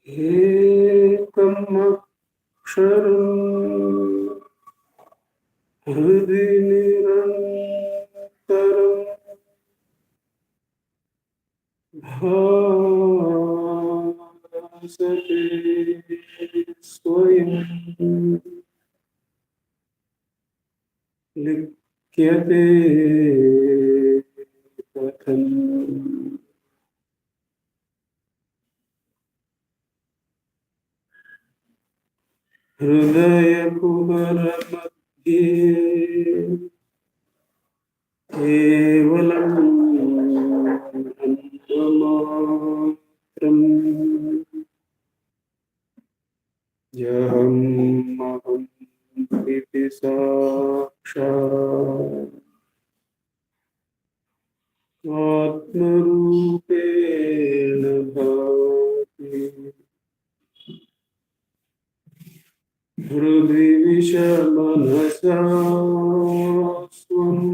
ekam aksharam hridi nirantaram bhasate swayam likyate katham. हृदय कुहर मध्ये केवलम् अन्नमात्रम् यहम् अहम् इति साक्षात् आत्मरूपेण भाति हृदि विषमनसा स्वम्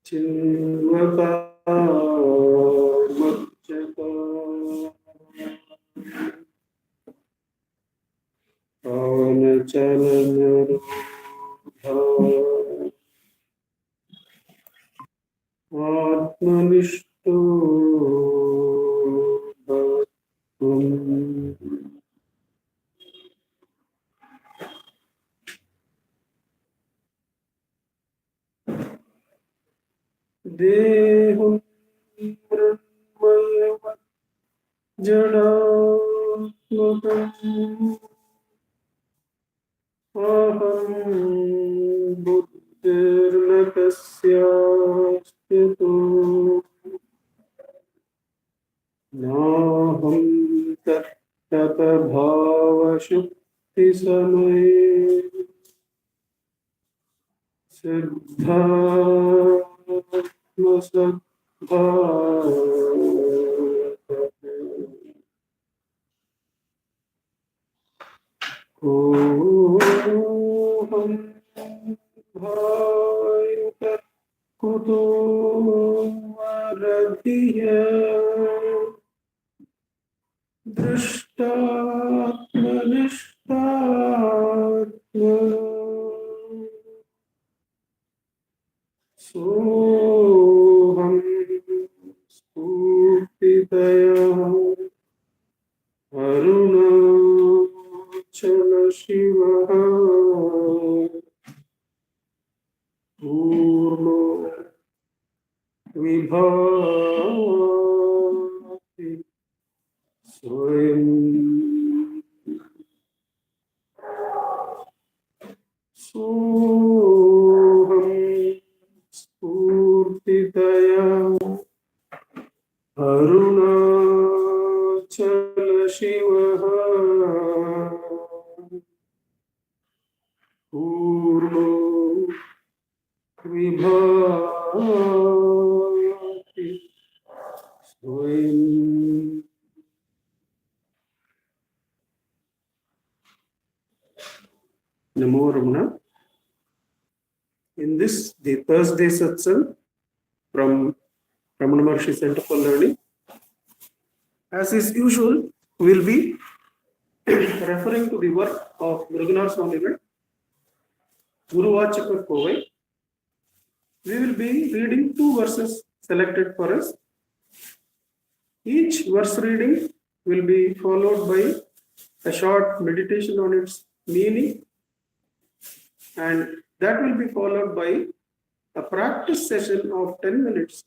चिन्वता मच्यता पवनचलनरूढा आत्मनिष्ठो भवत्वम्. देहं मृण्मयवत् जडात्मकम् अहं बुद्धिर्न कस्यास्त्यतो नाहं तत्तभावशुक्तिसमये सिद्धात्मसद्भावते ओहं भायुतः कुतो वरधिया दृष्टात्मनिष्ठात्मना सोहं स्फूर्तितया अरुणाचल शिवः पूर्णो विभाति स्वयं सोहं स्फूर्तितया अरुणाचल शिवः पूर्णो विभाति स्वयं. Namo Ramana. In this, the Thursday satsang from Ramanacentre Center for Learning, as is usual, we will be referring to the work of Mruganar Swamigal, Guru Vachaka Kovai. We will be reading 2 verses selected for us. Each verse reading will be followed by a short meditation on its meaning, and that will be followed by a practice session of 10 minutes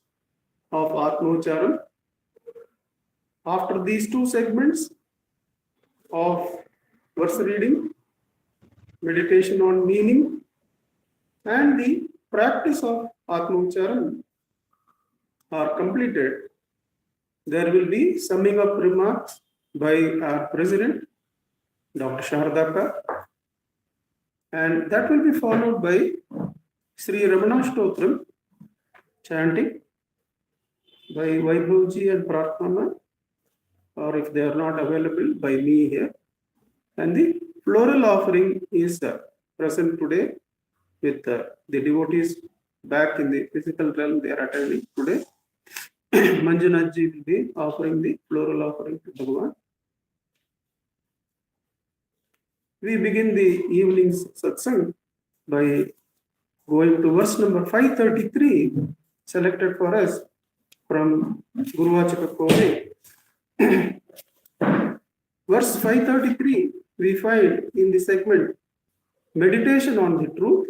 of Atmocharam. After these 2 segments of verse reading, meditation on meaning, and the practice of Atmocharam are completed, there will be summing up remarks by our president, Dr. Sharadaka, and that will be followed by Sri Ramana Stotram chanting by Vaibhavji and Pratmana, or if they are not available, by me here. And the floral offering is present today with the devotees back in the physical realm. They are attending today. Manjunathji will be offering the floral offering to Bhagavan. We begin the evening's satsang by going to verse number 533, selected for us from Guruvachaka Kove. Verse 533, we find in the segment Meditation on the Truth,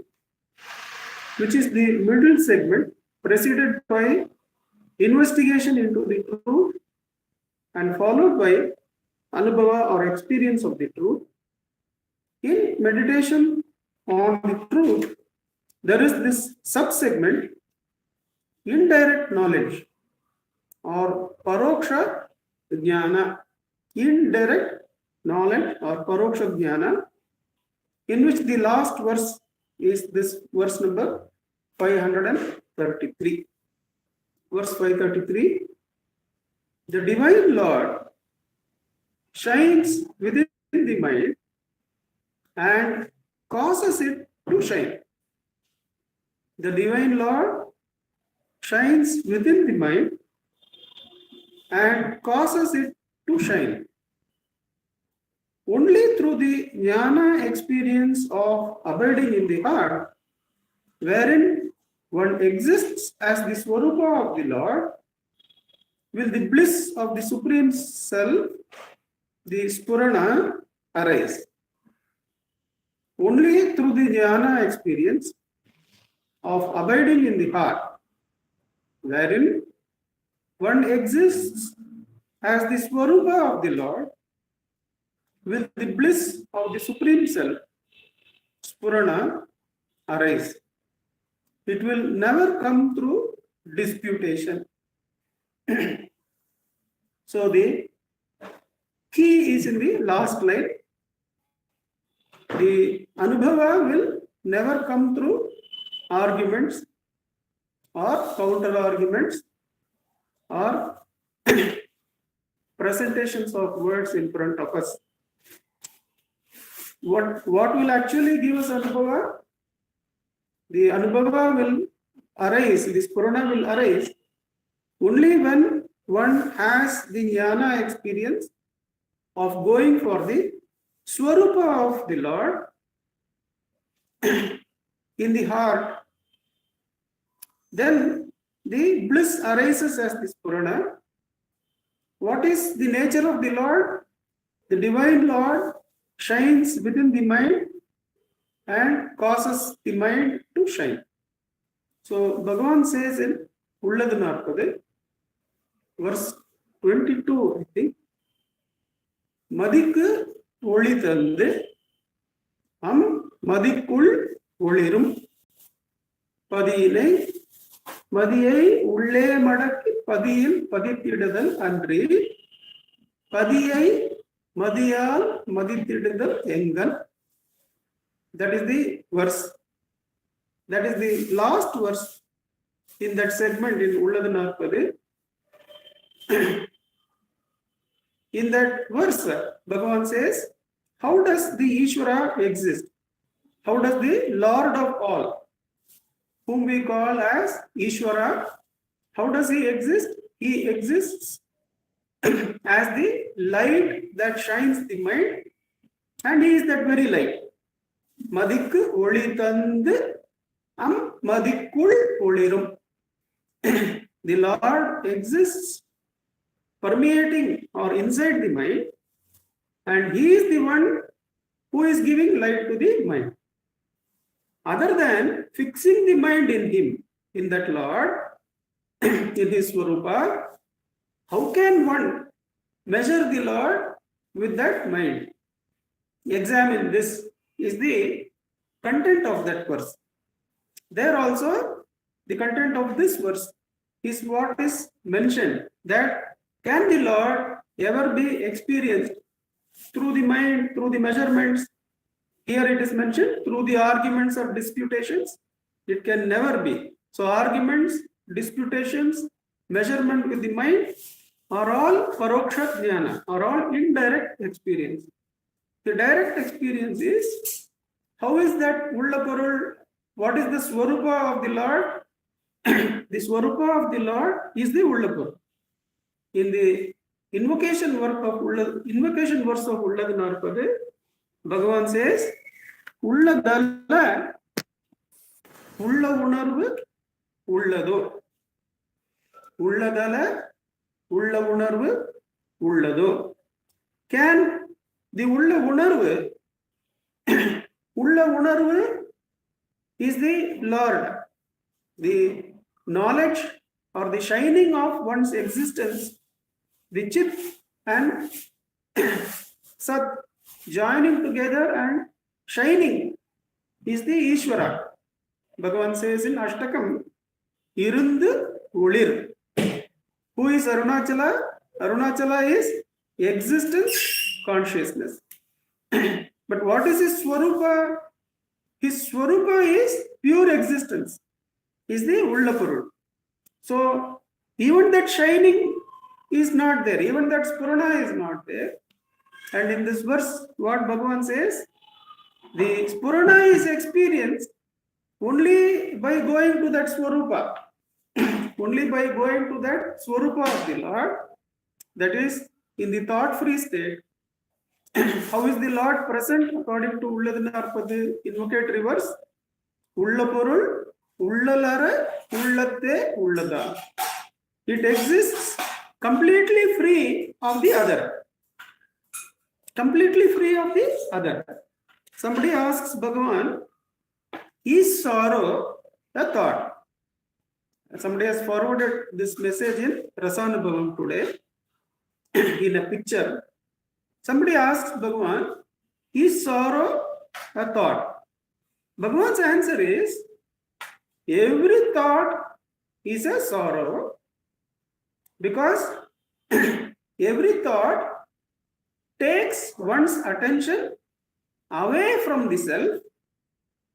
which is the middle segment, preceded by investigation into the truth and followed by Anubhava or experience of the truth. In meditation on the truth, there is this sub-segment, indirect knowledge or paroksha jnana, indirect knowledge or paroksha jnana, in which the last verse is this verse number 533. Verse 533, the Divine Lord shines within the mind and causes it to shine. The Divine Lord shines within the mind and causes it to shine. Only through the jnana experience of abiding in the heart, wherein one exists as the Swarupa of the Lord, will the bliss of the Supreme Self, the Spurana, arise. Only through the jnana experience of abiding in the heart, wherein one exists as the Swarupa of the Lord, will the bliss of the Supreme Self, Spurana, arise. It will never come through disputation. So the key is in the last line. The Anubhava will never come through arguments or counter arguments or presentations of words in front of us. What will actually give us Anubhava? The Anubhava will arise, the Spurana will arise only when one has the jnana experience of going for the Swarupa of the Lord in the heart. Then the bliss arises as the Spurana. What is the nature of the Lord? The Divine Lord shines within the mind and causes the mind to shine. So Bhagavan says in Ulladunarpade, verse 22, I think, Madikku ஒளி தந்து மதிக்குள் ஒளிரும் மதியை உள்ளே மடக்கி பதியில் பதித்திடுதல் அன்றி பதியை மதியால் மதித்திடுதல் எங்கன். That is the verse. That is the last verse in that segment in Ulladunarpade. In that verse, Bhagavan says, how does the Ishvara exist? How does the Lord of all, whom we call as Ishvara, how does he exist? He exists as the light that shines the mind, and he is that very light. Madikku oli thandu madikul olirum. The Lord exists permeating or inside the mind, and he is the one who is giving light to the mind. Other than fixing the mind in him, in that Lord, in his Swarupa, how can one measure the Lord with that mind? Examine, this is the content of that verse. There also, the content of this verse is what is mentioned, that can the Lord ever be experienced through the mind, through the measurements? Here it is mentioned, through the arguments or disputations. It can never be. So arguments, disputations, measurement with the mind are all paroksha jnana, are all indirect experience. The direct experience is, how is that Ullaporul? What is the Swarupa of the Lord? the Swarupa of the Lord is the Ullapur. In the invocation verse of Ulladunarpadu, Bhagavan says, Ulladala Ulla Unarvu Ullado. Ulladala Ulla Unarvu Ullado. Can the Ulla Unarvu is the Lord, the knowledge or the shining of one's existence, the Chit and Sat joining together and shining is the Ishvara. Bhagavan says in Ashtakam, Irundu Ulir. Who is Arunachala? Arunachala is existence, consciousness. But what is his Swarupa? His Swarupa is pure existence, is the Ullapurul. So, even that shining is not there, even that Spurana is not there. And in this verse, what Bhagavan says, the Spurana is experienced only by going to that Swarupa, only by going to that Swarupa of the Lord, that is in the thought-free state. How is the Lord present according to Ulladunarpadu invocatory verse? Ullapurul, Ullalara, Ullatte, Ullada. It exists completely free of the other. Completely free of the other. Somebody asks Bhagavan, is sorrow a thought? Somebody has forwarded this message in Rasanubhavam today in a picture. Somebody asks Bhagavan, is sorrow a thought? Bhagavan's answer is, every thought is a sorrow, because every thought takes one's attention away from the self,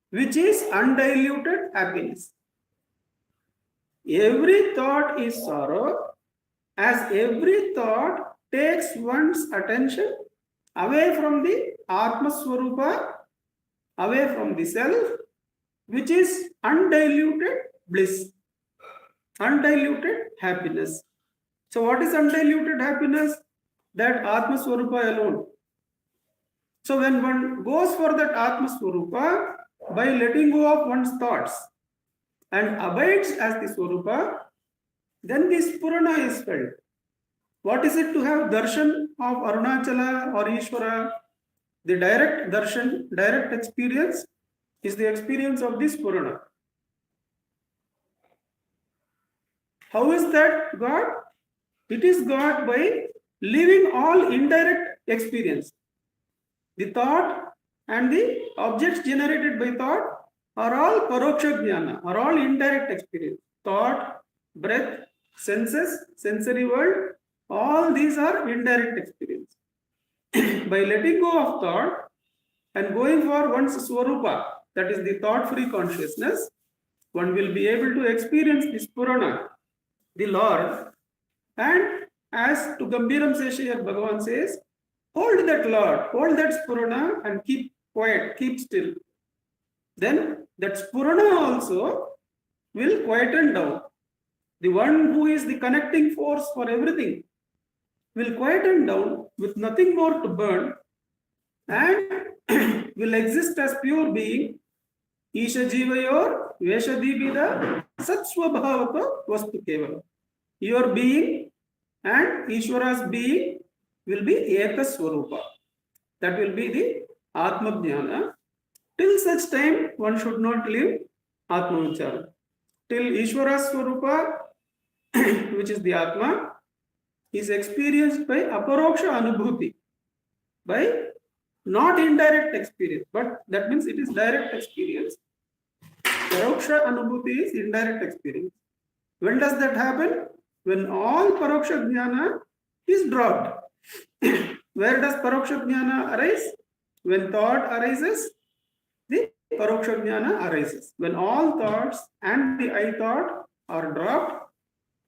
which is undiluted happiness. Every thought is sorrow, as every thought takes one's attention away from the Atma Swarupa, away from the self, which is undiluted bliss, undiluted happiness. So what is undiluted happiness? That Atma Swarupa alone. So when one goes for that Atma Swarupa, by letting go of one's thoughts and abides as the Swarupa, then this Purana is felt. What is it to have darshan of Arunachala or Ishvara? The direct darshan, direct experience is the experience of this Purana. How is that God? It is God by leaving all indirect experience. The thought and the objects generated by thought are all paroksha jnana, are all indirect experience. Thought, breath, senses, sensory world, all these are indirect experience. By letting go of thought and going for one's Swarupa, that is the thought-free consciousness, one will be able to experience this Purana, the Lord. And as to Gambiram Seshayar, Bhagavan says, hold that Lord, hold that Spurana and keep quiet, keep still. Then that Spurana also will quieten down. The one who is the connecting force for everything will quieten down with nothing more to burn and will exist as pure being. Isha Jivayor Veshadibida Satswabhavaka Vastu Kevala. Your being and Ishvara's being will be Eka Swarupa. That will be the Atma Jnana. Till such time, one should not leave Atma Vichara. Till Ishvara's Swarupa, which is the Atma, is experienced by Aparoksha Anubhuti, by not indirect experience, but that means it is direct experience. Paroksha Anubhuti is indirect experience. When does that happen? When all Paroksha Jnana is dropped. Where does Paroksha Jnana arise? When thought arises, the Paroksha Jnana arises. When all thoughts and the I thought are dropped,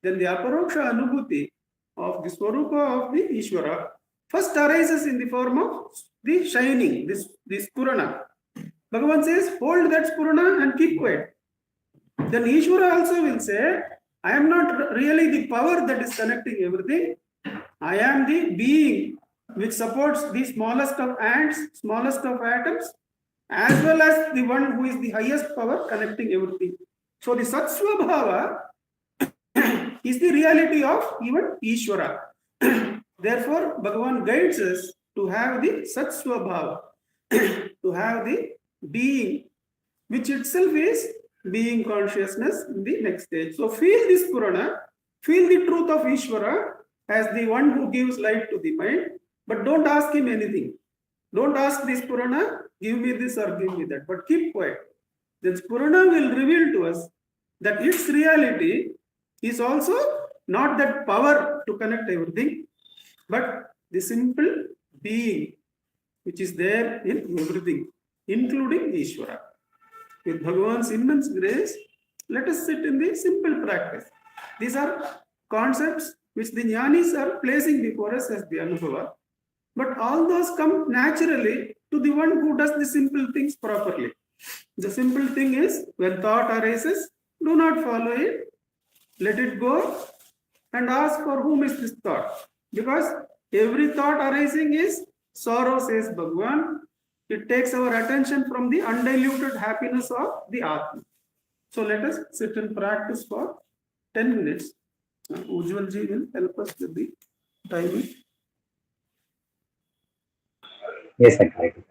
then the Aparoksha Anubhuti of the Swarupa of the Ishvara first arises in the form of the shining, this Purana. Bhagavan says, hold that Purana and keep quiet. Then Ishvara also will say, I am not really the power that is connecting everything. I am the being which supports the smallest of ants, smallest of atoms, as well as the one who is the highest power connecting everything. So the Satsvabhava is the reality of even Ishvara. Therefore, Bhagavan guides us to have the Satsvabhava, to have the being, which itself is being consciousness in the next stage. So feel this Purana, feel the truth of Ishvara as the one who gives light to the mind, but don't ask him anything. Don't ask this Purana, give me this or give me that, but keep quiet. This Purana will reveal to us that its reality is also not that power to connect everything, but the simple being which is there in everything, including Ishvara. With Bhagavan's immense grace, let us sit in the simple practice. These are concepts which the jnanis are placing before us as the anubhava, but all those come naturally to the one who does the simple things properly. The simple thing is when thought arises, do not follow it, let it go and ask for whom is this thought. Because every thought arising is sorrow, says Bhagavan. It takes our attention from the undiluted happiness of the Atma. So let us sit and practice for 10 minutes. Ujjwal ji will help us with the timing. Yes, I try to.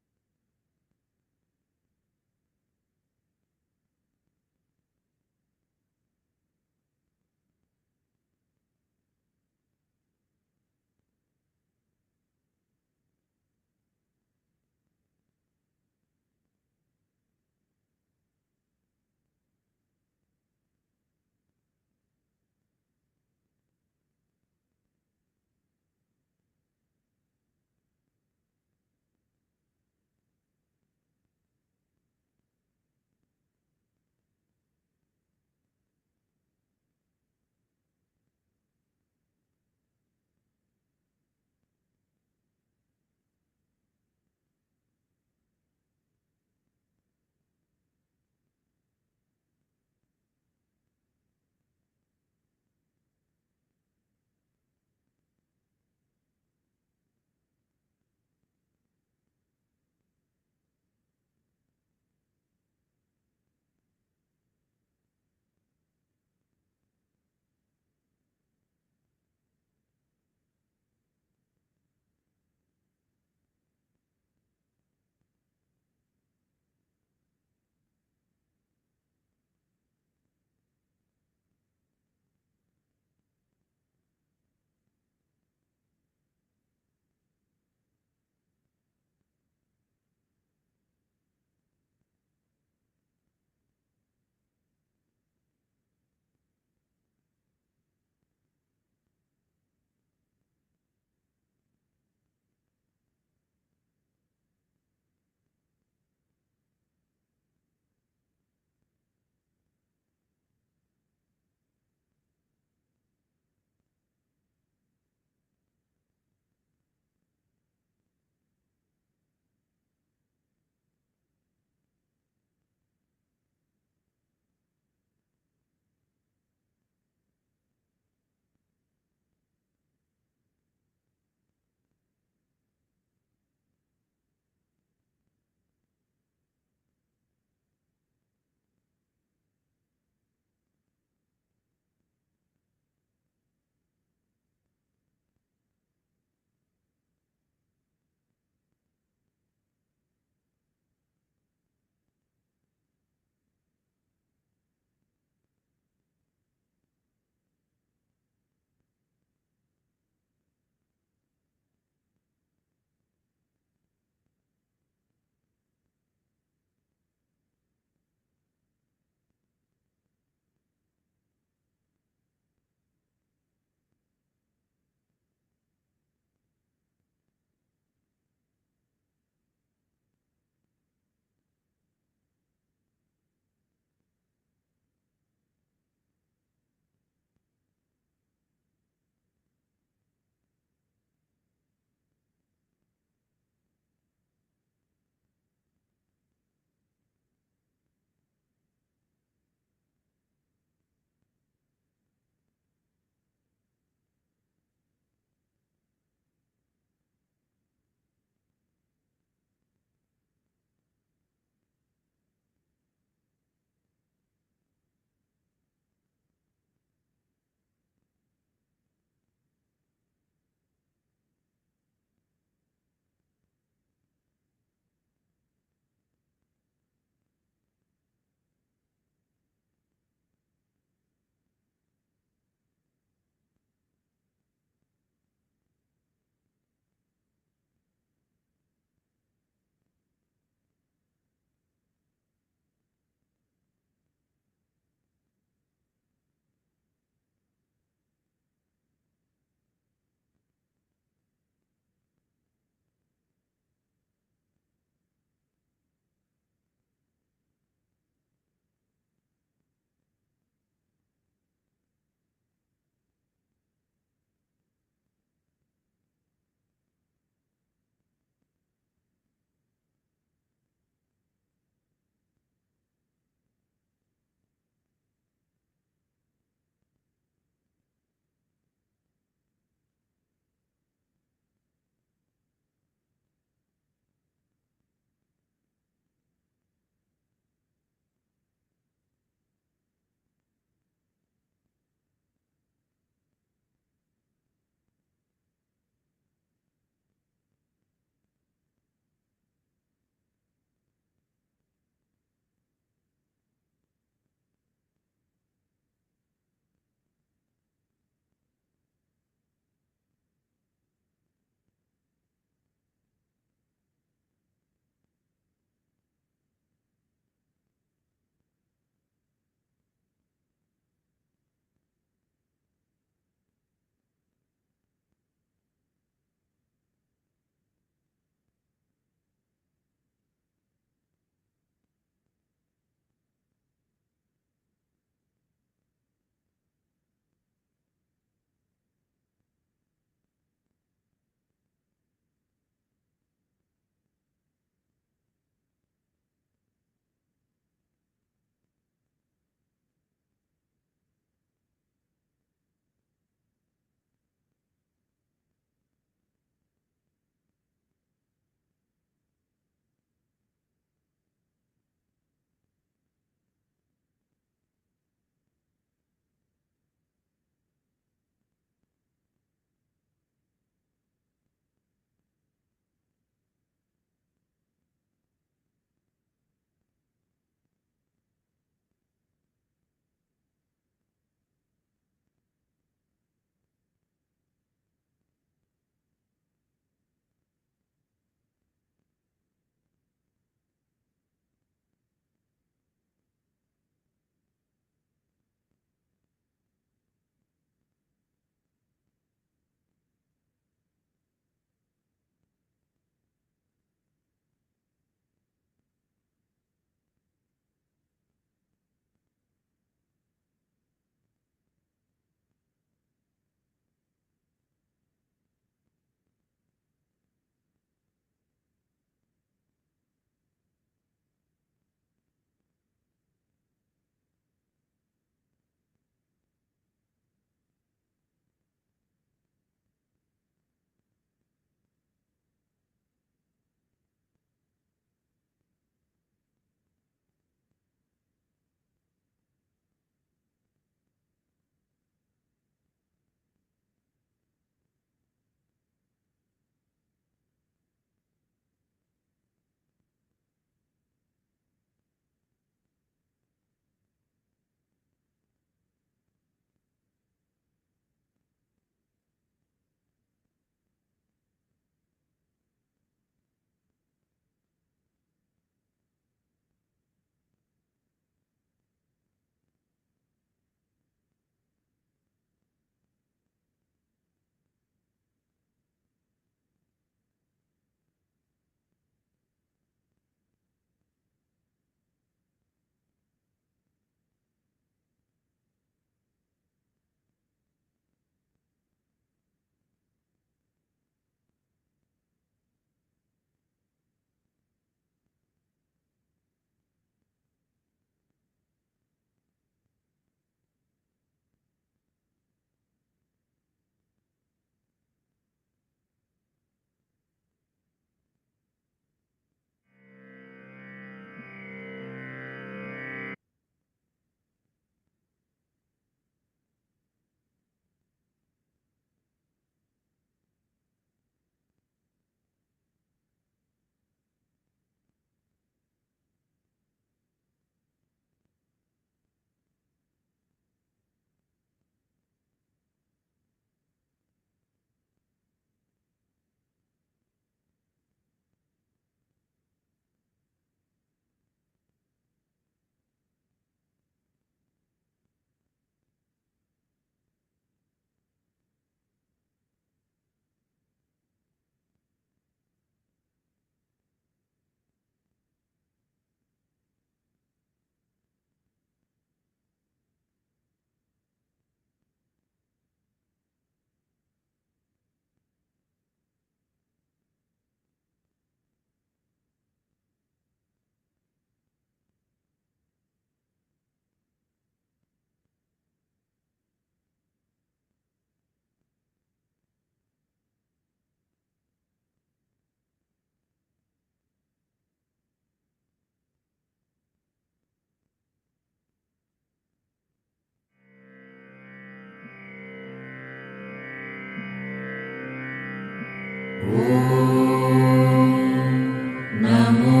नमो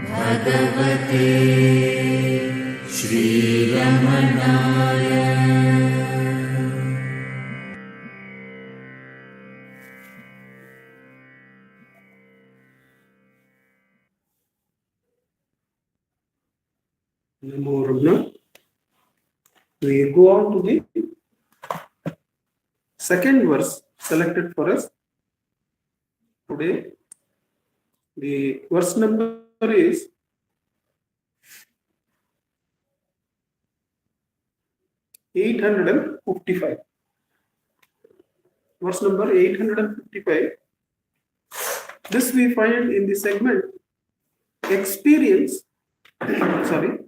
भगवते श्रीरमणाय। Namo Ramana. We go on to the second verse selected for us today. The verse number is 855. Verse number 855. This we find in the segment experience, sorry,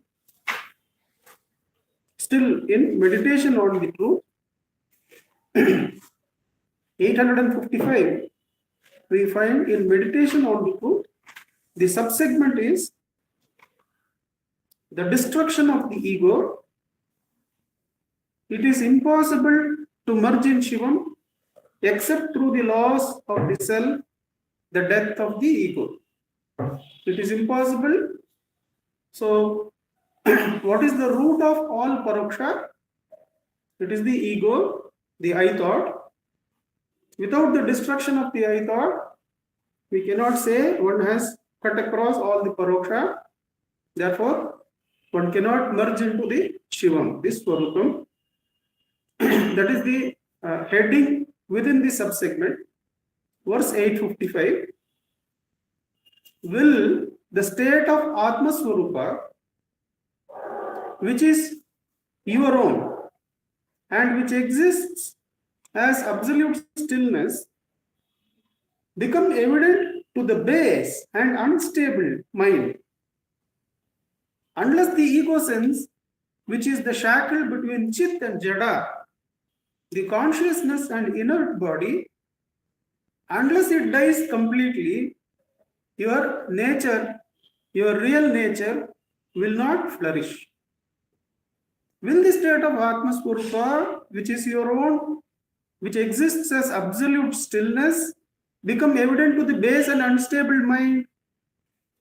still in meditation on the truth. 855, we find in meditation on the truth, the subsegment is the destruction of the ego. It is impossible to merge in Shivam except through the loss of the self, the death of the ego. It is impossible. So, what is the root of all paroksha? It is the ego, the I thought. Without the destruction of the I thought, we cannot say one has cut across all the paroksha. Therefore, one cannot merge into the Shivam, this Swarupam. That is the heading within the subsegment. Verse 855. Will the state of Atma Swarupa, which is your own and which exists as absolute stillness, become evident to the base and unstable mind, unless the ego sense, which is the shackle between Chit and Jada, the consciousness and inert body, unless it dies completely, your nature, your real nature, will not flourish. Will the state of Atma Swarupa, which is your own, which exists as absolute stillness, become evident to the base and unstable mind,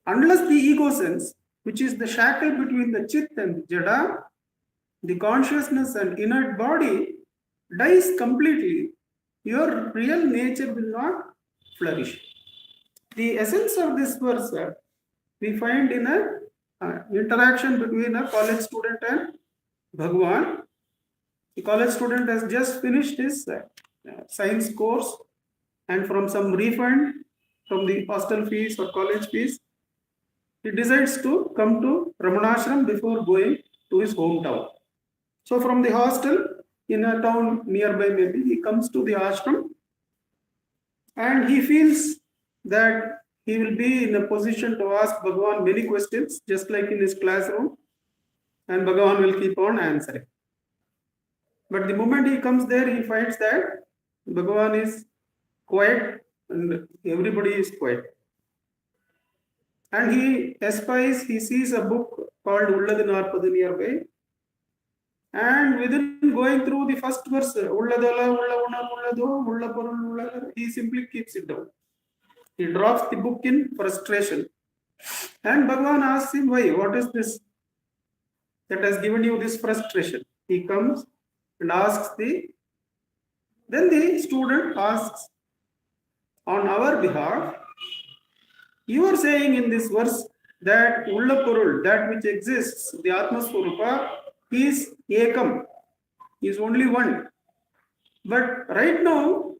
unless the ego sense, which is the shackle between the Chit and Jada, the consciousness and inert body, dies completely, your real nature will not flourish. The essence of this verse we find in a interaction between a college student and Bhagwan. The college student has just finished his science course, and from some refund from the hostel fees or college fees, he decides to come to Ramanashram before going to his hometown. So from the hostel in a town nearby, maybe he comes to the ashram, and he feels that he will be in a position to ask Bhagwan many questions, just like in his classroom, and Bhagwan will keep on answering. But the moment he comes there, he finds that Bhagwan is quiet and everybody is quiet. And he espies, he sees a book called Ulladhu Narpadu nearby. And within going through the first verse, he simply keeps it down. He drops the book in frustration. And Bhagwan asks him, why? What is this that has given you this frustration? He comes and asks then the student asks, on our behalf, you are saying in this verse that Ullapurul, that which exists, the Atma Swarupa, is Ekam, is only one. But right now,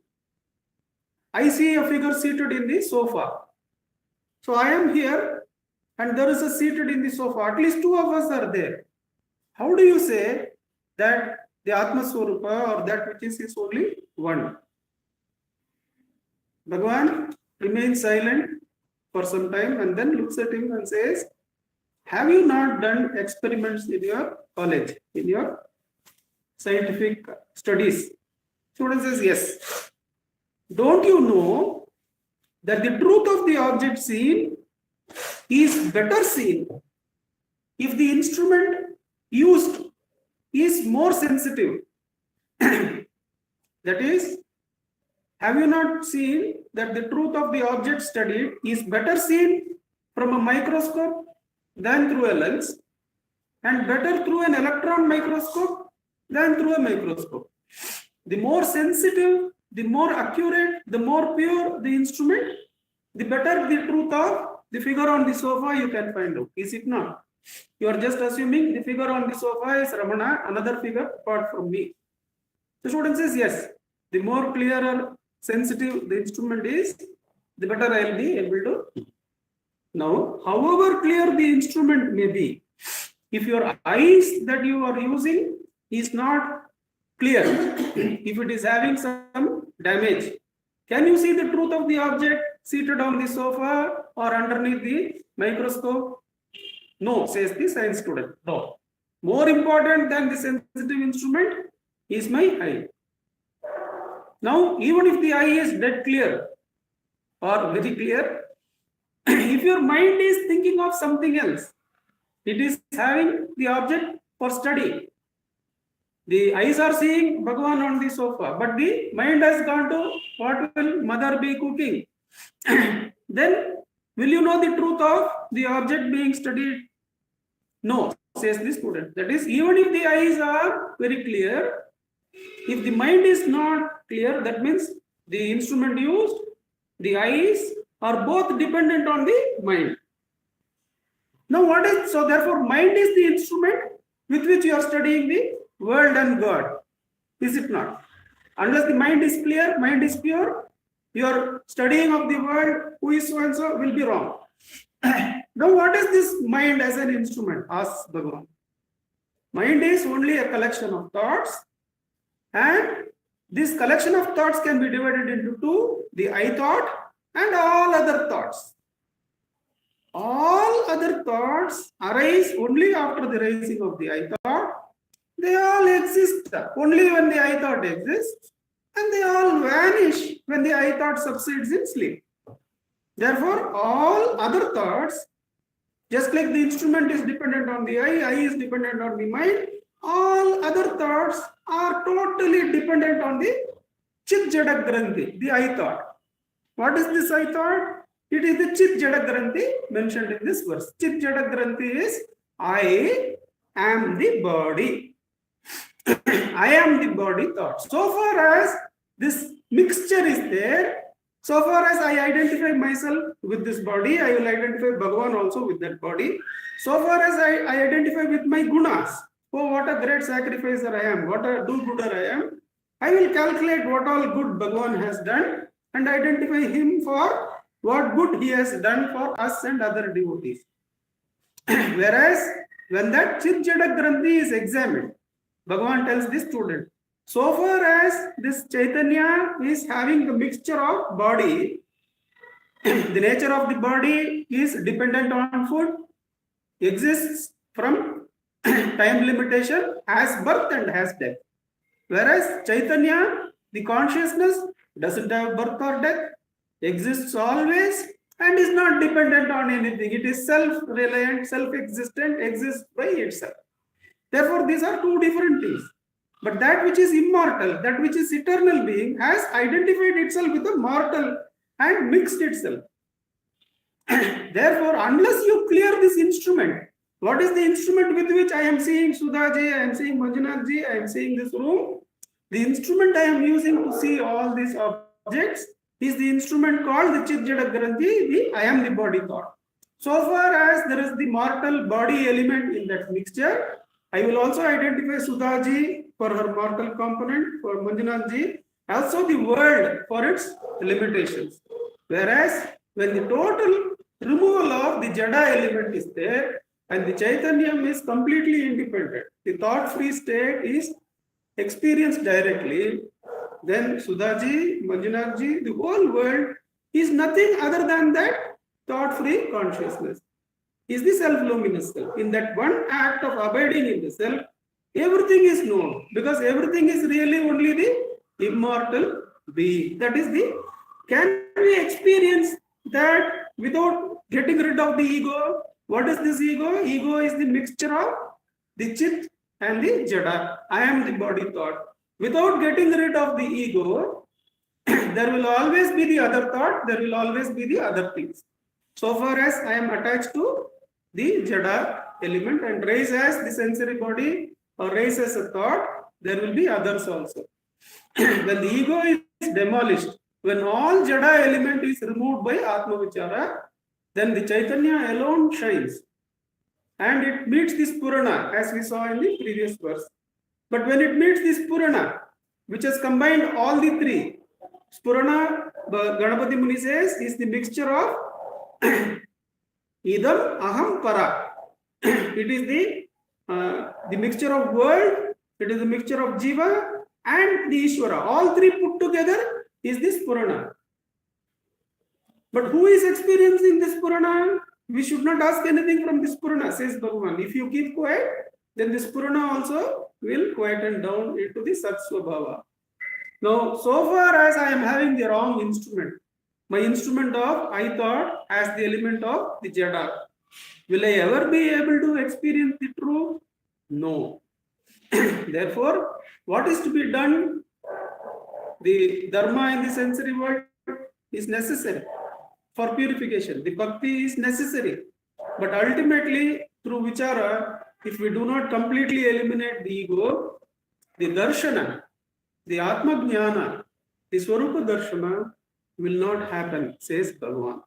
I see a figure seated in the sofa. So I am here and there is a seated in the sofa. At least two of us are there. How do you say that the Atma Swarupa or that which is only one? Bhagwan remains silent for some time and then looks at him and says, have you not done experiments in your college, in your scientific studies? Student says, yes. Don't you know that the truth of the object seen is better seen if the instrument used is more sensitive? That is, Have you not seen that the truth of the object studied is better seen from a microscope than through a lens, and better through an electron microscope than through a microscope? The more sensitive, the more accurate, the more pure the instrument, the better the truth of the figure on the sofa you can find out. Is it not? You are just assuming the figure on the sofa is Ramana, another figure apart from me. The student says yes. The more clearer, sensitive the instrument is, the better I will be able to. Now, however clear the instrument may be, if your eyes that you are using is not clear, if it is having some damage, can you see the truth of the object seated on the sofa or underneath the microscope? No, says the science student. No. More important than the sensitive instrument is my eye. Now, even if the eye is dead clear or very clear, if your mind is thinking of something else, it is having the object for study. The eyes are seeing Bhagavan on the sofa, but the mind has gone to what will mother be cooking. Then will you know the truth of the object being studied? No, says the student. That is, even if the eyes are very clear, if the mind is not clear, that means the instrument used, the eyes are both dependent on the mind. Now what is, so therefore mind is the instrument with which you are studying the world and God. Is it not? Unless the mind is clear, mind is pure, your studying of the world, who is so and so, will be wrong. Now what is this mind as an instrument? Asks Bhagavan. Mind is only a collection of thoughts, and this collection of thoughts can be divided into two, the I thought and all other thoughts. All other thoughts arise only after the rising of the I thought. They all exist only when the I thought exists, and they all vanish when the I thought subsides in sleep. Therefore, all other thoughts, just like the instrument is dependent on the eye is dependent on the mind, all other thoughts are totally dependent on the Chit Jada Granthi, the I thought. What is this I thought? It is the Chit Jada Granthi mentioned in this verse. Chit Jada Granthi is I am the body. I am the body thought. So far as this mixture is there, so far as I identify myself with this body, I will identify Bhagavan also with that body. So far as I identify with my gunas, oh, what a great sacrificer I am, what a do-gooder I am, I will calculate what all good Bhagavan has done and identify him for what good he has done for us and other devotees. Whereas, when that Chit Jada Granthi is examined, Bhagavan tells the student, so far as this Chaitanya is having the mixture of body, the nature of the body is dependent on food, exists from time limitation, has birth and has death. Whereas Chaitanya, the consciousness, doesn't have birth or death, exists always and is not dependent on anything. It is self-reliant, self-existent, exists by itself. Therefore, these are two different things. But that which is immortal, that which is eternal being, has identified itself with the mortal and mixed itself. Therefore, unless you clear this instrument, what is the instrument with which I am seeing Sudhaji, I am seeing Manjunathji, I am seeing this room? The instrument I am using to see all these objects is the instrument called the Chit Jada Granthi, the I am the body thought. So far as there is the mortal body element in that mixture, I will also identify Sudhaji for her mortal component, for Manjunathji, also the world for its limitations. Whereas when the total removal of the Jada element is there and the Chaitanyam is completely independent, the thought-free state is experienced directly, then Sudhaji, Manjunathji, the whole world is nothing other than that thought-free consciousness. Is the self-luminous self. In that one act of abiding in the self, everything is known, because everything is really only the immortal being. That is the, can we experience that without getting rid of the ego? What is this ego? Ego is the mixture of the Chit and the Jada. I am the body thought. Without getting rid of the ego, there will always be the other thought, there will always be the other things. So far as I am attached to the Jada element and raise as the sensory body or raise as a thought, there will be others also. When the ego is demolished, when all Jada element is removed by Atma Vichara, then the Chaitanya alone shines. And it meets this Purana, as we saw in the previous verse. But when it meets this Purana, which has combined all the three, Purana, Ganapati Muni says, is the mixture of Idam, Aham, Para. It is the mixture of world, it is the mixture of Jiva and the Ishvara. All three put together is this Purana. But who is experiencing this Purana? We should not ask anything from this Purana, says Bhagavan. If you keep quiet, then this Purana also will quieten down into the Satsvabhava. Now, so far as I am having the wrong instrument, my instrument of I thought as the element of the Jada, will I ever be able to experience the truth? No. Therefore, what is to be done? The Dharma in the sensory world is necessary for purification. The Bhakti is necessary. But ultimately, through Vichara, if we do not completely eliminate the ego, the Darshana, the Atma Jnana, the Swarupa Darshana will not happen, says Bhagavan.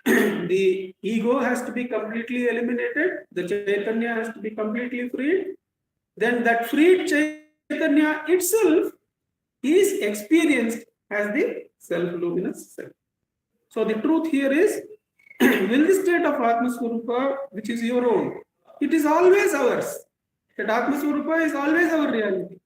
The ego has to be completely eliminated, the Chaitanya has to be completely freed. Then that freed Chaitanya itself is experienced as the self-luminous self. So the truth here is, will the state of Atma Swarupa, which is your own, it is always ours. That Atma Swarupa is always our reality.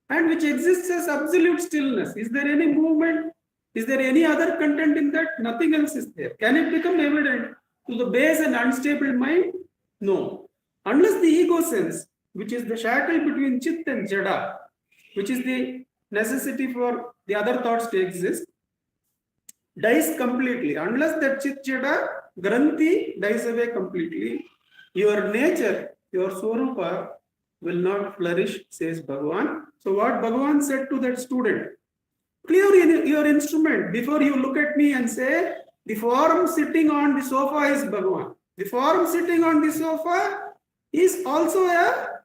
And which exists as absolute stillness. Is there any movement? Is there any other content in that? Nothing else is there. Can it become evident to the base and unstable mind? No. Unless the ego sense, which is the shackle between Chit and Jada, which is the necessity for the other thoughts to exist, dies completely. Unless that Chit Jada Granthi dies away completely, your nature, your Swarupa will not flourish, says Bhagavan. So what Bhagavan said to that student, clear your instrument before you look at me and say, the form sitting on the sofa is Bhagavan. The form sitting on the sofa is also a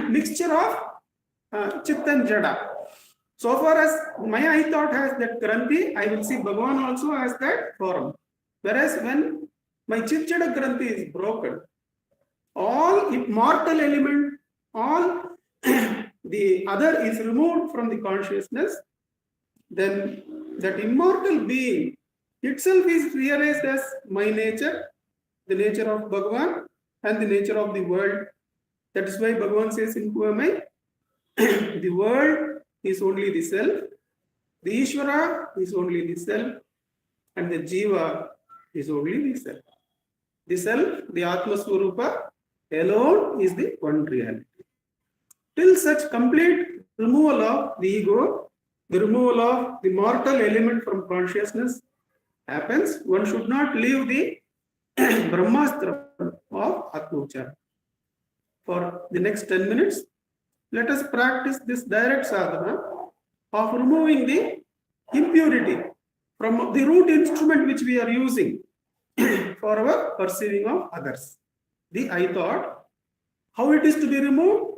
mixture of Chit and Jada. So far as my I thought has that Granthi, I will see Bhagavan also has that form. Whereas when my Chit Jada Granthi is broken, all mortal element, all the other is removed from the consciousness, then that immortal being itself is realized as my nature, the nature of Bhagavan and the nature of the world. That is why Bhagavan says in Who am I? The world is only the self, the Ishvara is only the self, and the Jiva is only the self. The self, the Atma Swarupa alone is the one reality. Till such complete removal of the ego, the removal of the mortal element from consciousness happens, one should not leave the Brahmastra of Atmauchara. For the next 10 minutes, let us practice this direct sadhana of removing the impurity from the root instrument which we are using for our perceiving of others. The I thought, how it is to be removed?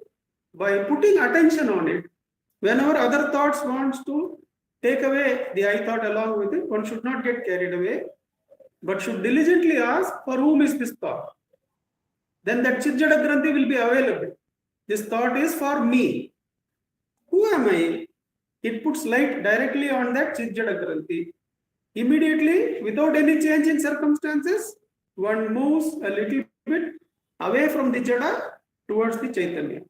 By putting attention on it. Whenever other thoughts wants to take away the I thought along with it, one should not get carried away, but should diligently ask, for whom is this thought? Then that Chitjada Granthi will be available. This thought is for me. Who am I? It puts light directly on that Chitjada Granthi. Immediately, without any change in circumstances, one moves a little bit away from the Jada towards the Chaitanya.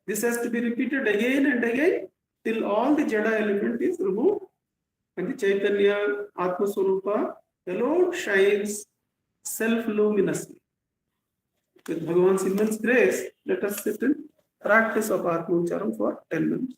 This has to be repeated again and again till all the Jada element is removed and the Chaitanya Atma Swarupa alone shines self-luminously. With Bhagavan's immense grace, let us sit in practice of Atma Ucharam for 10 minutes.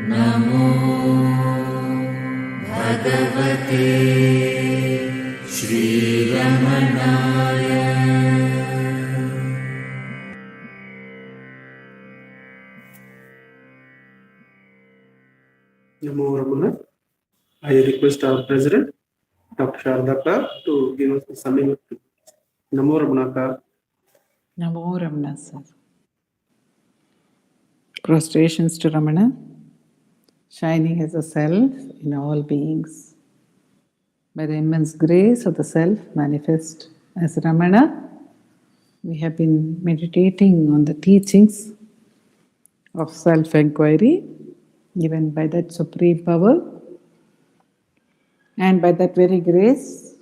नमो भगवते श्रीरमणाय। Namo Ramana. I request our President, Dr. Shardaka, to give us the summing up. Namo Ramana. Namo Ramana, sir. Prostrations to Ramana, shining as a self in all beings. By the immense grace of the self manifest as Ramana, we have been meditating on the teachings of self-enquiry given by that supreme power. And by that very grace,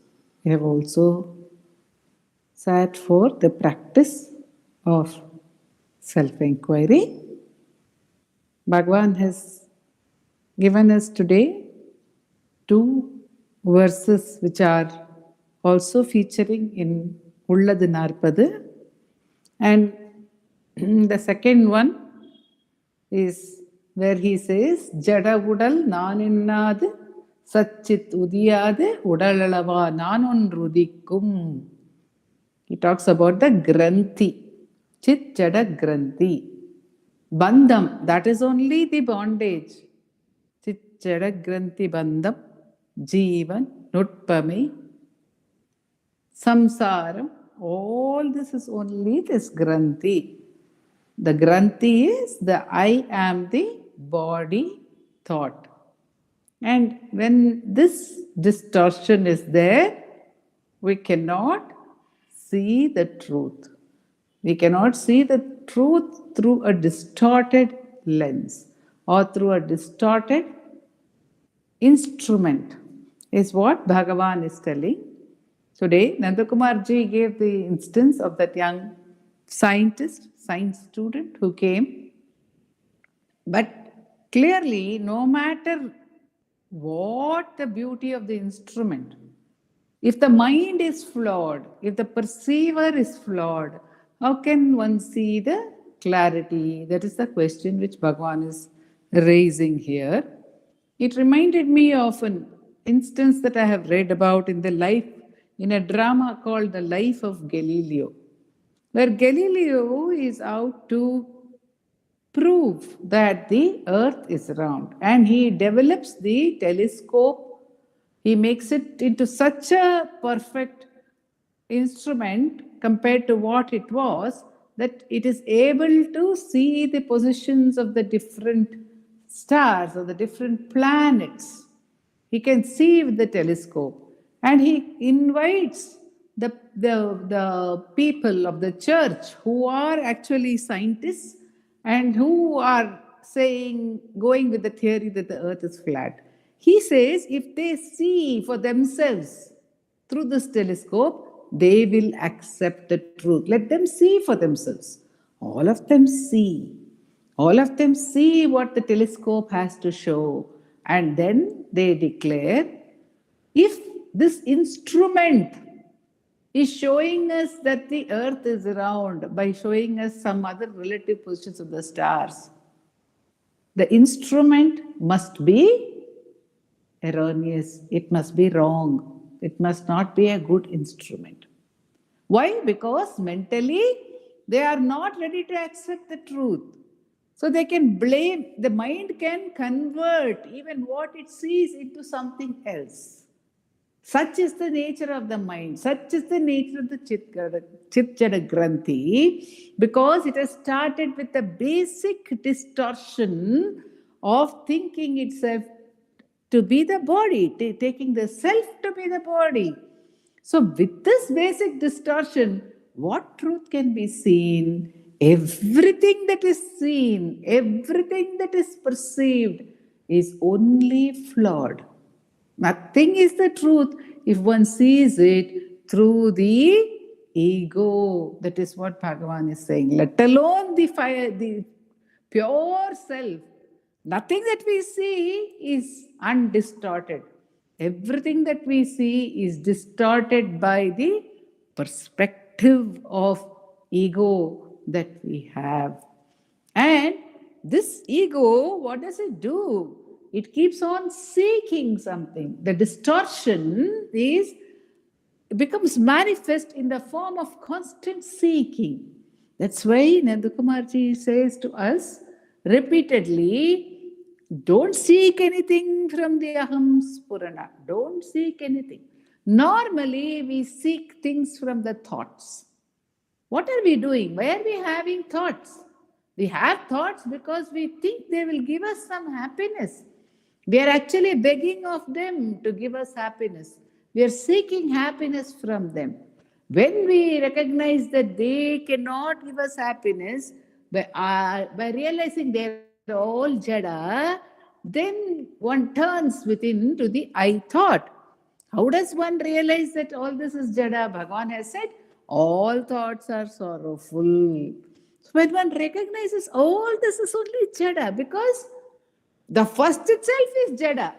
we have also sat for the practice of self-enquiry. Bhagavan has given us today 2 verses which are also featuring in Ulladu Narpadu. And the second one is where he says, Jada udal naninnadu Satchit udiyade udalava nanun rudikum. He talks about the granthi, chit jada granthi. Bandham, that is only the bondage. Chit jada granthi bandham, jivan, nutpame, samsaram, all this is only this granthi. The granthi is the I am the body thought. And when this distortion is there, we cannot see the truth. We cannot see the truth through a distorted lens or through a distorted instrument, is what Bhagavan is telling. Today, Nandakumarji gave the instance of that young scientist, science student who came. But clearly, no matter what the beauty of the instrument, if the mind is flawed, if the perceiver is flawed, how can one see the clarity? That is the question which Bhagavan is raising here. It reminded me of an instance that I have read about in a drama called The Life of Galileo, where Galileo is out to prove that the earth is round, and he develops the telescope. He makes it into such a perfect instrument compared to what it was, that it is able to see the positions of the different stars or the different planets. He can see with the telescope, and he invites the people of the church who are actually scientists and who are going with the theory that the earth is flat. He says if they see for themselves through this telescope, they will accept the truth. Let them see for themselves. All of them see. All of them see what the telescope has to show. And then they declare, if this instrument is showing us that the earth is round by showing us some other relative positions of the stars, the instrument must be erroneous. It must be wrong. It must not be a good instrument. Why? Because mentally they are not ready to accept the truth. So they can blame, the mind can convert even what it sees into something else. Such is the nature of the mind. Such is the nature of the Chit Jada Granthi, because it has started with a basic distortion of thinking itself to be the body, taking the self to be the body. So with this basic distortion, what truth can be seen? Everything that is seen, everything that is perceived is only flawed. Nothing is the truth if one sees it through the ego. That is what Bhagavan is saying. Let alone the pure self. Nothing that we see is undistorted. Everything that we see is distorted by the perspective of ego that we have. And this ego, what does it do? It keeps on seeking something. The distortion becomes manifest in the form of constant seeking. That's why Nandakumarji says to us repeatedly, don't seek anything from the Aham Spurana. Don't seek anything. Normally, we seek things from the thoughts. What are we doing? Why are we having thoughts? We have thoughts because we think they will give us some happiness. We are actually begging of them to give us happiness. We are seeking happiness from them. When we recognize that they cannot give us happiness, by realizing they are all jada, then one turns within to the I thought. How does one realize that all this is jada? Bhagavan has said, all thoughts are sorrowful. So when one recognizes all this is only jada, because the first itself is jada,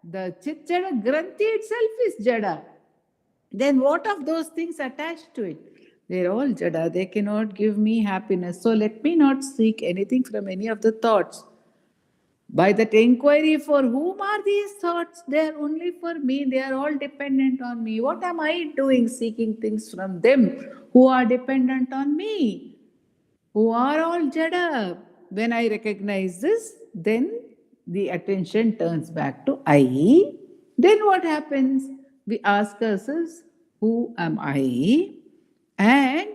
the chit jada granthi itself is jada, then what of those things attached to it? They're all jada, they cannot give me happiness. So let me not seek anything from any of the thoughts. By that inquiry, for whom are these thoughts? They are only for me. They are all dependent on me. What am I doing seeking things from them who are dependent on me? Who are all jada? When I recognize this, then the attention turns back to I. Then what happens? We ask ourselves, who am I? And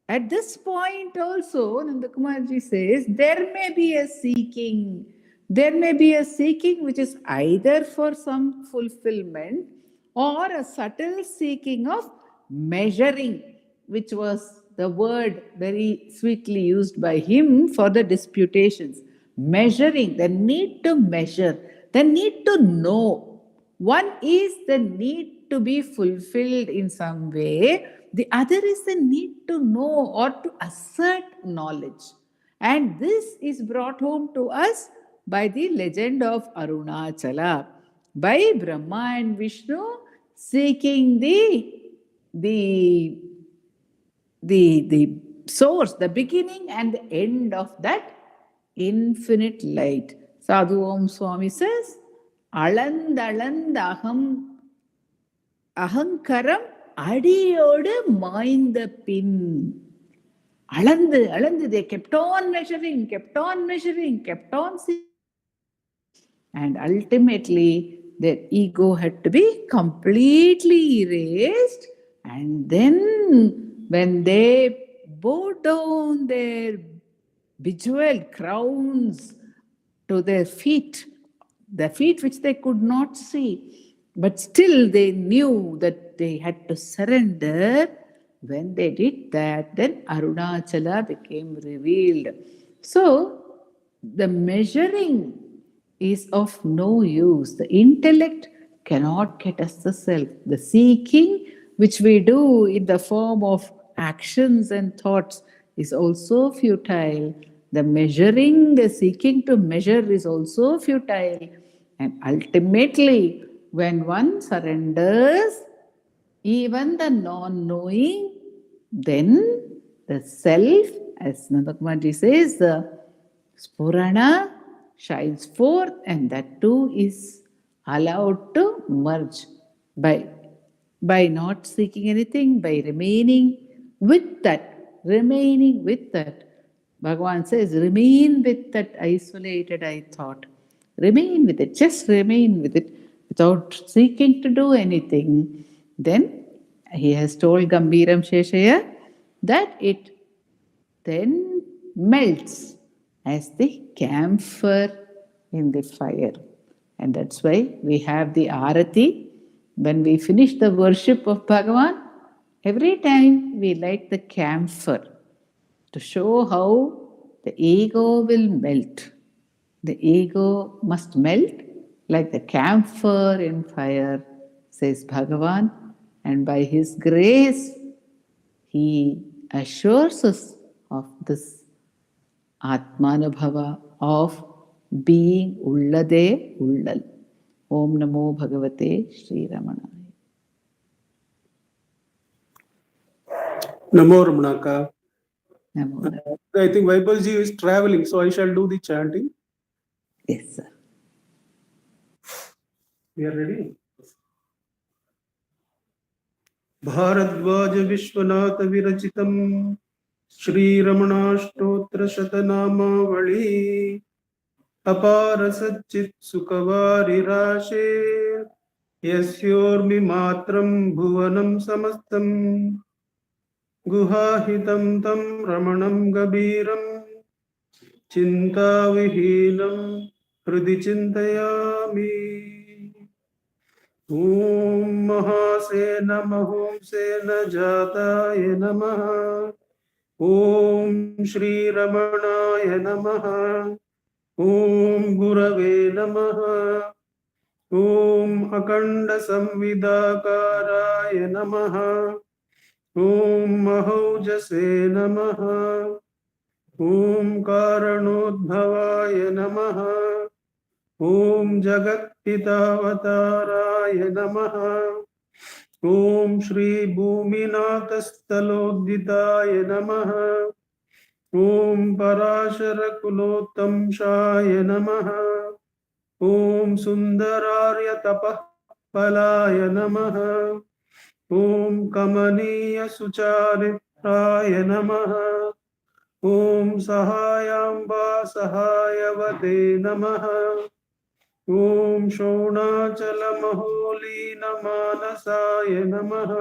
at this point also, Nandakumarji says, there may be a seeking. There may be a seeking which is either for some fulfillment or a subtle seeking of measuring, which was the word very sweetly used by him for the disputations. Measuring, the need to measure, the need to know. One is the need to be fulfilled in some way, the other is the need to know or to assert knowledge. And this is brought home to us by the legend of Arunachala, by Brahma and Vishnu seeking the source, the beginning and the end of that infinite light. Sadhu Om Swami says, Alandaham Ahankaram Adiyodu Mainda Pin. Alandu, they kept on measuring, kept on seeing. And ultimately, their ego had to be completely erased. And then, when they bowed down their bejeweled crowns to their feet, the feet which they could not see, but still they knew that they had to surrender. When they did that, then Arunachala became revealed. So, the measuring is of no use. The intellect cannot get us the self. The seeking, which we do in the form of actions and thoughts, is also futile. The measuring, the seeking to measure is also futile. And ultimately, when one surrenders, even the non-knowing, then the self, as Nandakumarji says, the Spurana shines forth, and that too is allowed to merge by not seeking anything, by remaining with that, Bhagavan says, remain with that isolated I thought. Remain with it, just remain with it without seeking to do anything. Then he has told Gambiram Sheshaya that it then melts as the camphor in the fire. And that's why we have the arati. When we finish the worship of Bhagavan, every time we light the camphor to show how the ego will melt. The ego must melt like the camphor in fire, says Bhagavan, and by his grace, he assures us of this Atmanubhava of being Ullade Ullal. Om Namo Bhagavate Sri Ramanaya. Namo Ramanaka. Namo. I think Vaibhavji is traveling, so I shall do the chanting. Yes, sir. We are ready. Bhardwaj Vishwanath विरचितम Shri रमणाष्टोत्र शतनामावली अपार सच्चित् सुखवारिराशे यस्योर्मिमात्रं भुवनं समस्तं गुहाहितं तं रमणं गभीरं चिन्ताविहीनं हृदि चिन्तयामि। ॐ महासेन महोंसेन जाताय नमः। ॐ श्रीरमणाय नमः। ॐ गुरवे नमः। ॐ अखण्डसंविदाकाराय नमः। ॐ महौजसे नमः। ॐ कारणोद्भवाय नमः। ॐ जगत्पितावताराय नमः। ॐ श्रीभूमिनाथस्थलोद्दिताय नमः। ॐ पराशरकुलोत्तंशाय नमः। ॐ सुन्दरार्यतपःफलाय नमः। ॐ कमनीयसुचारित्राय नमः। ॐ सहायाम्बा सहायवते नमः। ॐ शोणाचलमहोलीनमानसाय नमः।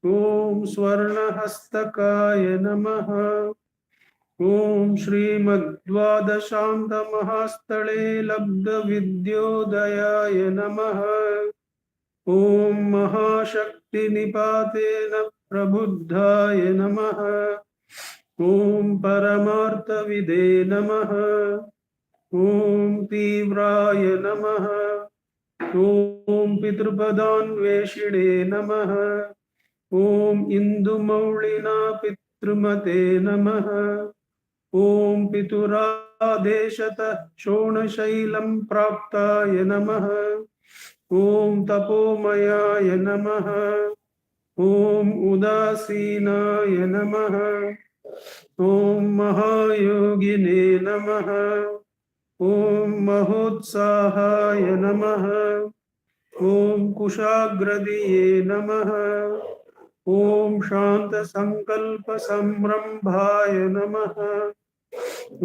ॐ स्वर्णहस्तकाय नमः। ॐ श्रीमद्द्वादशान्तमहास्थले लब्धविद्योदयाय नमः। ॐ महाशक्तिनिपातेन प्रबुद्धाय नमः। ॐ परमार्थविदे नमः। ॐ तीव्राय नमः। ॐ पितृपदान्वेषिणे नमः। ॐ इन्दुमौळिना पितृमते नमः। ॐ पितुरादेशतः शोणशैलं प्राप्ताय नमः। ॐ तपोमयाय नमः। ॐ उदासीनाय नमः। ॐ महायोगिने नमः। ॐ महोत्साहाय नमः। ॐ कुशाग्रदिये नमः। ॐ शान्तसङ्कल्पसंरम्भाय नमः।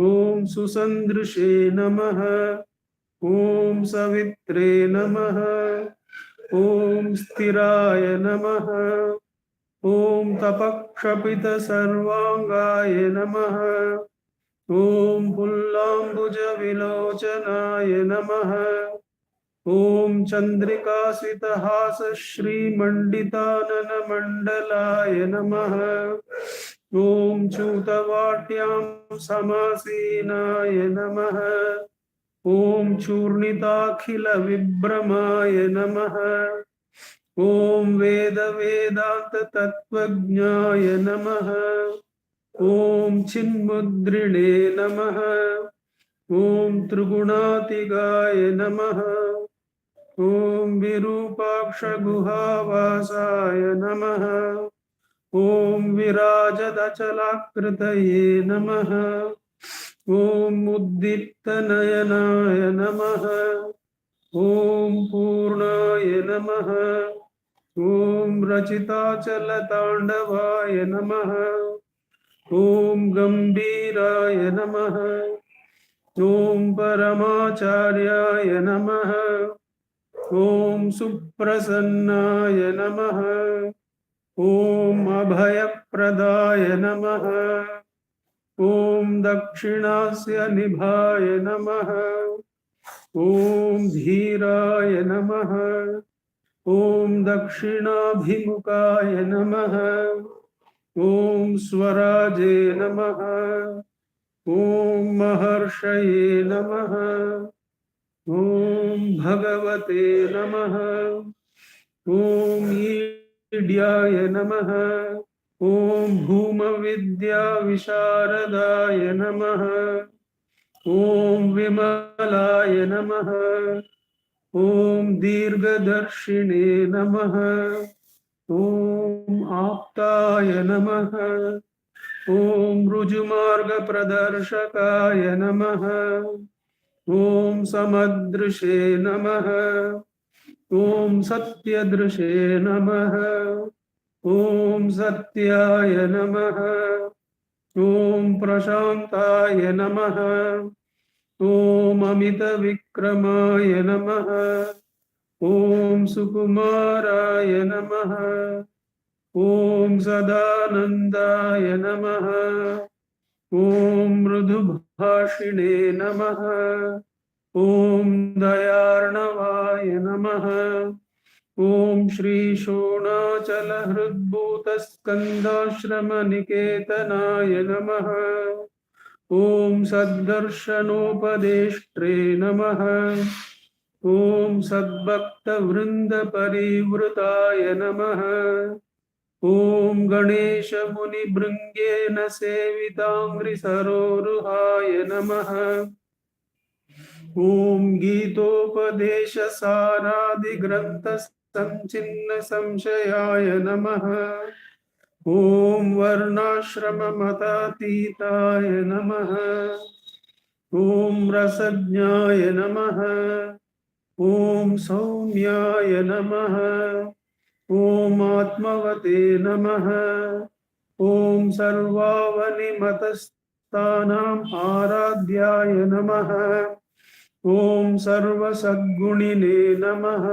ॐ सुसन्दृशे नमः। ॐ सवित्रे नमः। ॐ स्थिराय नमः। ॐ तपक्षपितसर्वाङ्गाय नमः। ॐ पुल्लाम्बुजविलोचनाय नमः। ॐ चन्द्रिकासितहासश्रीमण्डिताननमण्डलाय नमः। ॐ चूतवाट्यां समासीनाय नमः। ॐ चूर्णिताखिलविभ्रमाय नमः। ॐ वेदवेदान्ततत्त्वज्ञाय नमः। ॐ चिन्मुद्रिणे नमः। ॐ त्रिगुणातिगाय नमः। ॐ विरूपाक्षगुहावासाय नमः। ॐ विराजदचलाकृतये नमः। ॐ उद्दीप्तनयनाय नमः। ॐ पूर्णाय नमः। ॐ रचिताचलताण्डवाय नमः। ॐ गम्भीराय नमः। ॐ परमाचार्याय नमः। ॐ सुप्रसन्नाय नमः। ॐ अभयप्रदाय नमः। ॐ दक्षिणास्य निभाय नमः। ॐ धीराय नमः। ॐ दक्षिणाभिमुखाय नमः। ॐ स्वराजे नमः। ॐ महर्षये नमः। ॐ भगवते नमः। ॐ ईड्याय नमः। ॐ भूमविद्याविशारदाय नमः। ॐ विमलाय नमः। ॐ दीर्घदर्शिने नमः। ॐ आप्ताय नमः। ॐ ऋजुमार्गप्रदर्शकाय नमः। ॐ समदृशे नमः। ॐ सत्यदृशे नमः। ॐ सत्याय नमः। ॐ प्रशान्ताय नमः। ॐ अमितविक्रमाय नमः। ॐ सुकुमाराय नमः। ॐ सदानन्दाय नमः। ॐ मृदुभाषिणे नमः। ॐ दयार्णवाय नमः। ॐ श्रीशोणाचलहृद्भूतस्कन्दाश्रमनिकेतनाय नमः। ॐ सद्दर्शनोपदेष्ट्रे नमः। ॐ सद्भक्तवृन्दपरिवृताय नमः। ॐ गणेशमुनिभृङ्गेन सेविताङ्घ्रिसरोरुहाय नमः। ॐ गीतोपदेशसारादिग्रन्थसञ्चिन्नसंशयाय नमः। ॐ वर्णाश्रममतातीताय नमः। ॐ रसज्ञाय नमः। ॐ सौम्याय नमः। ॐ आत्मवते नमः। ॐ सर्वावनिमतस्थानाम् आराध्याय नमः। ॐ सर्वसद्गुणिने नमः।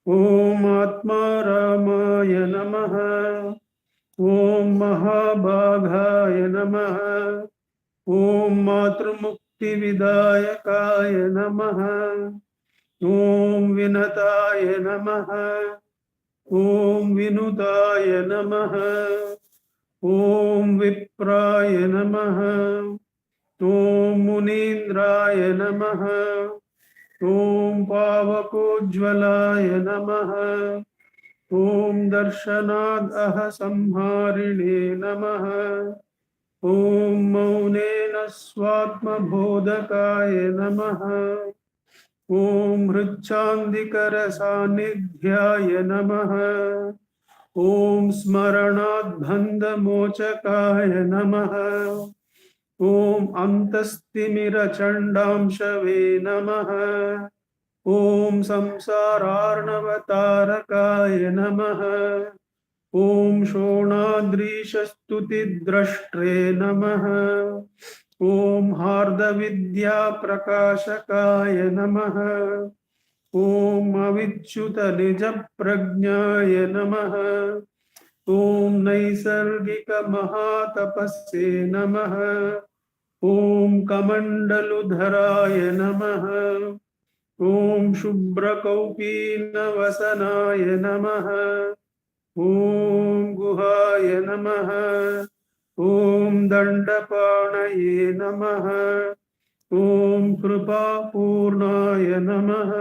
ॐ आत्मारामाय नमः। ॐ महाभागाय नमः। ॐ मातृमुक्तिविदायकाय नमः। ॐ विनताय नमः। ॐ विनुताय नमः। ॐ विप्राय नमः। ॐ मुनीन्द्राय नमः। ॐ पावकोज्ज्वलाय नमः। ॐ दर्शनादः संहारिणे नमः। ॐ मौनेन स्वात्मबोधकाय नमः। ॐ हृच्छान्दिकरसान्निध्याय नमः। ॐ स्मरणाद्बन्धमोचकाय नमः। ॐ अन्तस्तिमिरचण्डांशवे नमः। ॐ संसारार्णवतारकाय नमः। ॐ शोणाद्रीशस्तुतिद्रष्ट्रे नमः। ॐ हार्दविद्याप्रकाशकाय नमः। ॐ अविच्युतनिजप्रज्ञाय नमः। ॐ नैसर्गिकमहातपस्ये नमः। ॐ कमण्डलुधराय नमः। ॐ शुभ्रकौपीनवसनाय नमः। ॐ गुहाय नमः। ॐ दण्डपाणये नमः। ॐ कृपापूर्णाय नमः।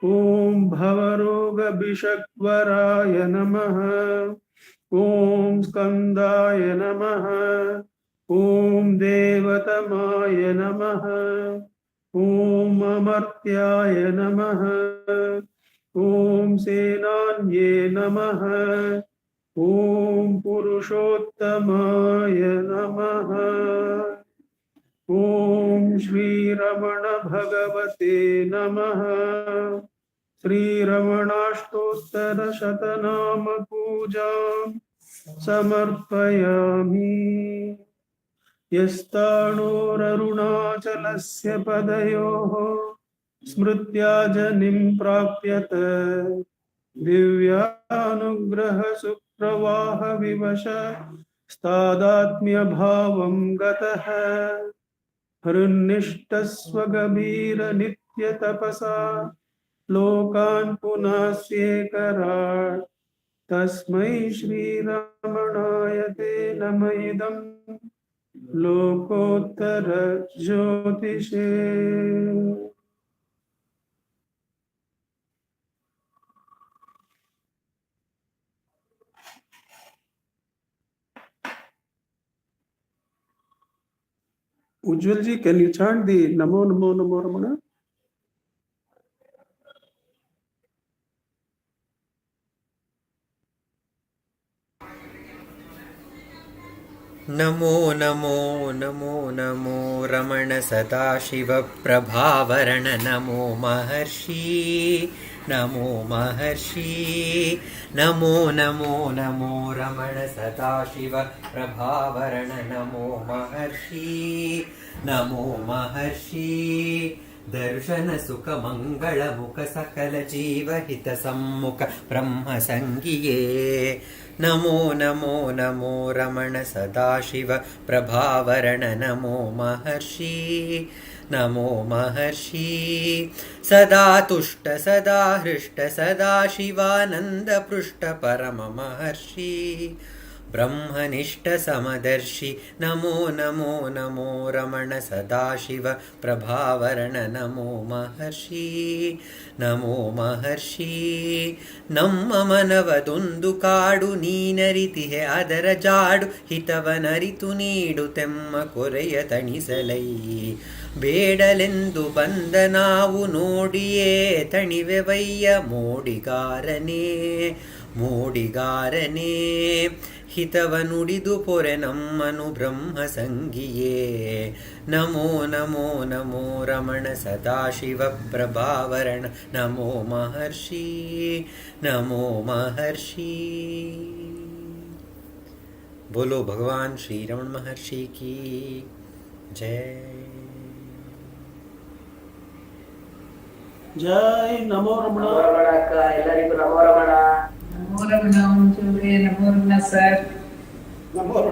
ॐ भवरोगविषग्वराय नमः। ॐ स्कन्दाय नमः। ॐ देवतमाय नमः। ॐ अमर्त्याय नमः। ॐ सेनान्ये नमः। ॐ पुरुषोत्तमाय नमः। ॐ श्रीरमण भगवते नमः। श्रीरमणाष्टोत्तरशतनाम पूजां समर्पयामि। यस्ताणोररुणाचलस्य पदयोः स्मृत्या जनिं प्राप्यत दिव्यानुग्रहसुप्रवाहविवश स्तादात्म्यभावं गतः हृन्निष्ठस्वगभीरनित्यतपसा लोकान् पुनस्येकराट् तस्मै श्रीरमणाय ते नम इदं लोकोत्तर ज्योतिषे। Ujjwal ji, can you chant the Namo Namo Namo Ramana? Namo Namo Namo Namo रमण सदाशिव प्रभावरण नमो महर्षि नमो महर्षि नमो नमो नमो रमण सदाशिव प्रभावरण नमो महर्षि नमो महर्षि दर्शन सुख मंगल मुख सकल जीव हित सम्मुख ब्रह्म संगिये नमो नमो नमो रमण सदाशिव प्रभावरण नमो महर्षि नमो महर्षि सदा तुष्ट सदा हृष्ट सदा शिवानंद पृष्ठ परम महर्षि ब्रह्मनिष्ठ समदर्शि नमो नमो नमो रमण सदाशिव प्रभावरण नमो महर्षि नमो महर्षि ನಮ್ಮ ಮನವದೊಂದು ಕಾಡು ನೀನರಿತಿಹೆ ಅದರ ಜಾಡು ಹಿತವನರಿತು ನೀಡು ತೆಮ್ಮ ಕೊರೆಯ ತಣಿಸಲೈ ಬೇಡಲೆಂದು ಬಂದ ನಾವು ನೋಡಿಯೇ ತಣಿವೆವಯ್ಯ ಮೋಡಿಗಾರನೇ ಮೋಡಿಗಾರನೇ ಹಿತವ ನುಡಿದು ಪೊರೆ ನಮ್ಮನು ಬ್ರಹ್ಮ ಸಂಗಿಯೇ ನಮೋ ನಮೋ ನಮೋ ರಮಣ ಸದಾಶಿವ ಪ್ರಭಾವರಣ ನಮೋ ಮಹರ್ಷಿ नमो महर्षि। बोलो भगवान श्री रमण महर्षि की जय। जय नमो रमण। नमो रमण नमो रमण सर। नमो